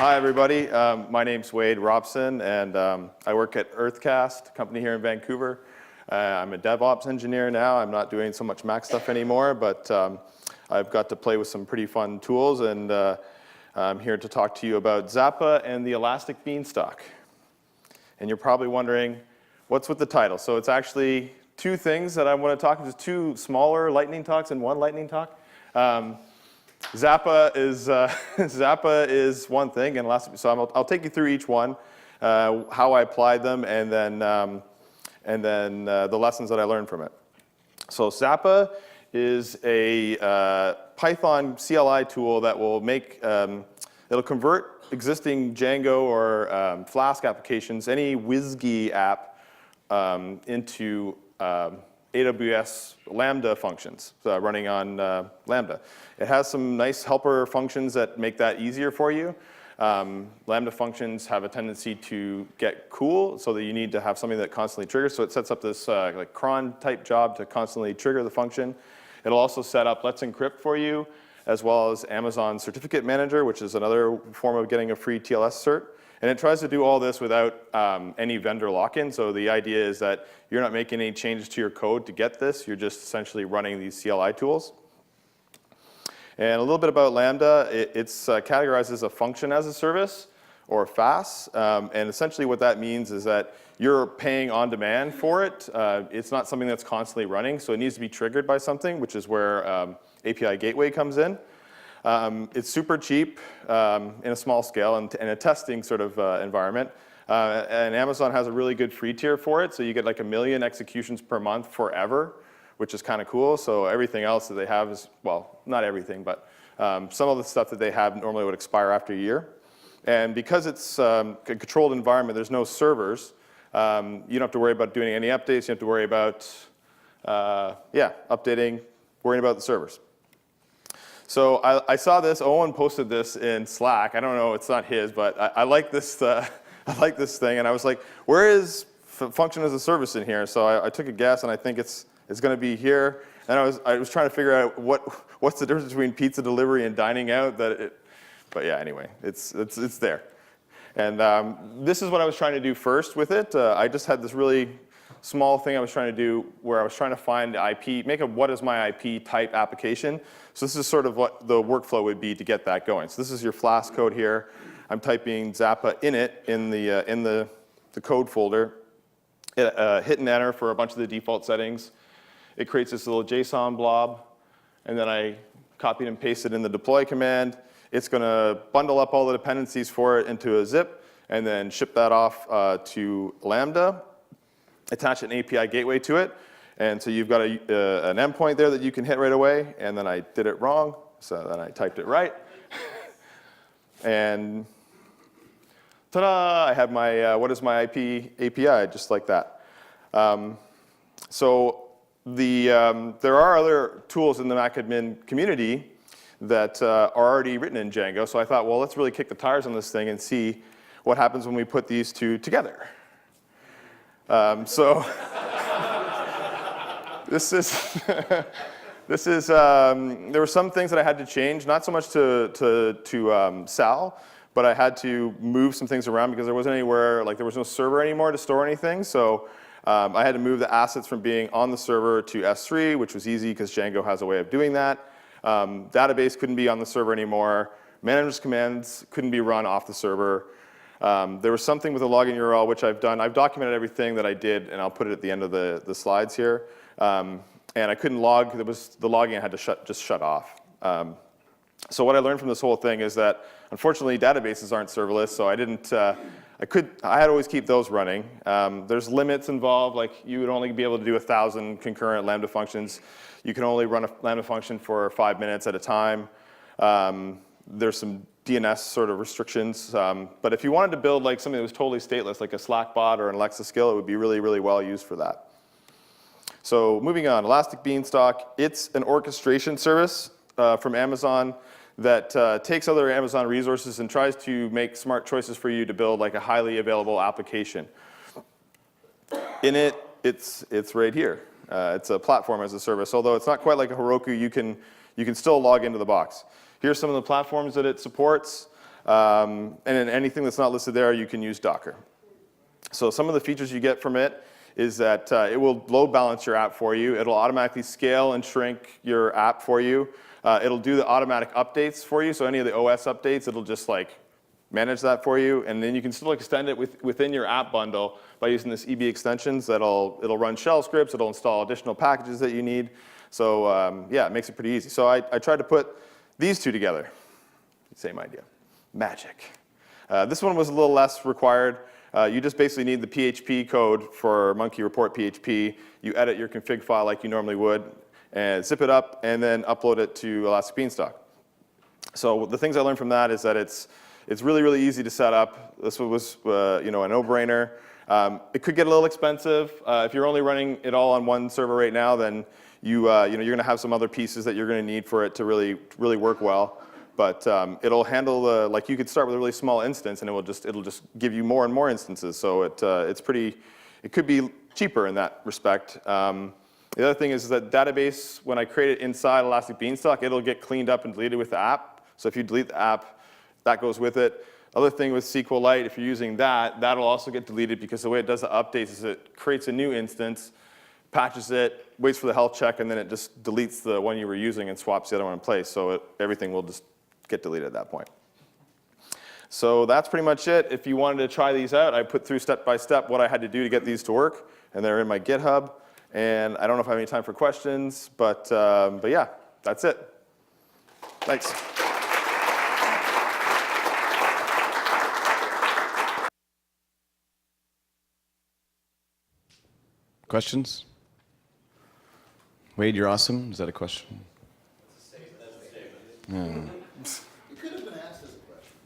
Hi, everybody. My name's Wade Robson, and I work at Earthcast, a company here in Vancouver. I'm a DevOps engineer now. I'm not doing so much Mac stuff anymore, but I've got to play with some pretty fun tools, and I'm here to talk to you about Zappa and the elastic Beanstalk. And you're probably wondering, what's with the title? So it's actually two things that I want to talk about, two smaller lightning talks and one lightning talk. Zappa is one thing, and I'll take you through each one, how I applied them, and then the lessons that I learned from it. So Zappa is a Python CLI tool that will it'll convert existing Django or Flask applications, any WSGI app, into AWS Lambda functions running on Lambda. It has some nice helper functions that make that easier for you. Lambda functions have a tendency to get cool, so that you need to have something that constantly triggers. So it sets up this like cron type job to constantly trigger the function. It'll also set up Let's Encrypt for you, as well as Amazon Certificate Manager, which is another form of getting a free TLS cert. And it tries to do all this without any vendor lock-in. So the idea is that you're not making any changes to your code to get this. You're just essentially running these CLI tools. And a little bit about Lambda. It's categorized as a function as a service, or FAS. And essentially what that means is that you're paying on demand for it. It's not something that's constantly running, so it needs to be triggered by something, which is where API Gateway comes in. It's super cheap in a small scale and in a testing sort of environment. And Amazon has a really good free tier for it, so you get like 1 million executions per month forever, which is kind of cool. So everything else that they have is, well, not everything, but some of the stuff that they have normally would expire after a year. And because it's a controlled environment, there's no servers. You don't have to worry about doing any updates. You have to worry about, updating, worrying about the servers. So I saw this. Owen posted this in Slack. I don't know. It's not his, but I like this. I like this thing, and I was like, "Where is function as a service in here?" So I took a guess, and I think it's going to be here. And I was trying to figure out what's the difference between pizza delivery and dining out. But yeah, anyway, it's there. And this is what I was trying to do first with it. I just had this really small thing I was trying to do where I was trying to find IP, make a what is my IP type application. So this is sort of what the workflow would be to get that going. So this is your Flask code here. I'm typing Zappa init in the code folder. Hit and enter for a bunch of the default settings. It creates this little JSON blob, and then I copied and pasted in the deploy command. It's going to bundle up all the dependencies for it into a zip, and then ship that off to Lambda. Attach an API gateway to it, and so you've got an endpoint there that you can hit right away, and then I did it wrong, so then I typed it right. And ta-da, I have my what is my IP API, just like that. So there are other tools in the MacAdmin community that are already written in Django, so I thought, well, let's really kick the tires on this thing and see what happens when we put these two together. There were some things that I had to change, not so much to Sal, but I had to move some things around because there wasn't anywhere, like there was no server anymore to store anything. So I had to move the assets from being on the server to S3, which was easy because Django has a way of doing that. Database couldn't be on the server anymore. Manager's commands couldn't be run off the server. There was something with the login URL, which I've done. I've documented everything that I did, and I'll put it at the end of the slides here. And I couldn't log. The logging I had to just shut off. So what I learned from this whole thing is that, unfortunately, databases aren't serverless, so I had to always keep those running. There's limits involved, like you would only be able to do 1,000 concurrent Lambda functions. You can only run a Lambda function for 5 minutes at a time. There's some DNS sort of restrictions. But if you wanted to build like something that was totally stateless, like a Slack bot or an Alexa skill, it would be really, really well used for that. So moving on, Elastic Beanstalk. It's an orchestration service from Amazon that takes other Amazon resources and tries to make smart choices for you to build like a highly available application. In it, it's right here. It's a platform as a service. Although it's not quite like a Heroku, you can still log into the box. Here's some of the platforms that it supports. And then anything that's not listed there, you can use Docker. So some of the features you get from it is that it will load balance your app for you. It'll automatically scale and shrink your app for you. It'll do the automatic updates for you. So any of the OS updates, it'll just like manage that for you. And then you can still extend it within your app bundle by using this EB extensions. It'll run shell scripts. It'll install additional packages that you need. So yeah, it makes it pretty easy. So I tried to put these two together. Same idea. Magic. This one was a little less required. You just basically need the PHP code for monkey report PHP. You edit your config file like you normally would, and zip it up, and then upload it to Elastic Beanstalk. So the things I learned from that is that it's really, really easy to set up. This was a no-brainer. It could get a little expensive. If you're only running it all on one server right now, then you're going to have some other pieces that you're going to need for it to really work well. But it'll handle like you could start with a really small instance, and it'll just give you more and more instances. So it could be cheaper in that respect. The other thing is that database, when I create it inside Elastic Beanstalk, it'll get cleaned up and deleted with the app. So if you delete the app, that goes with it. Other thing with SQLite, if you're using that, that'll also get deleted because the way it does the updates is it creates a new instance, patches it, waits for the health check, and then it just deletes the one you were using and swaps the other one in place. So everything will just get deleted at that point. So that's pretty much it. If you wanted to try these out, I put through step by step what I had to do to get these to work, and they're in my GitHub. And I don't know if I have any time for questions, but yeah, that's it. Thanks. Questions? Wade, you're awesome. Is that a question? That's a statement. It could have been asked as a question.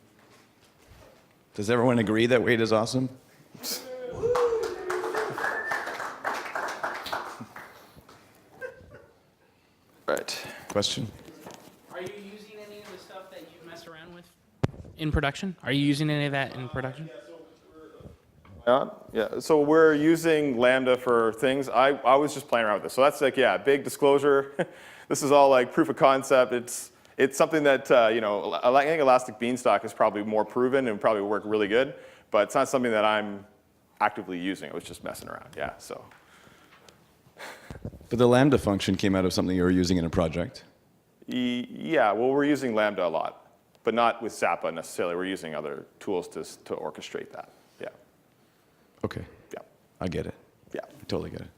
Does everyone agree that Wade is awesome? Right. Question? Are you using any of the stuff that you mess around with in production? Are you using any of that in production? Yeah, so we're using Lambda for things. I was just playing around with this. So that's like, yeah, big disclosure. This is all like proof of concept. It's something that, I think Elastic Beanstalk is probably more proven and probably work really good, but it's not something that I'm actively using. I was just messing around, yeah, so. But the Lambda function came out of something you were using in a project. Yeah, well, we're using Lambda a lot, but not with Zappa necessarily. We're using other tools to orchestrate that, yeah. Okay. Yeah. I get it. Yeah. I totally get it.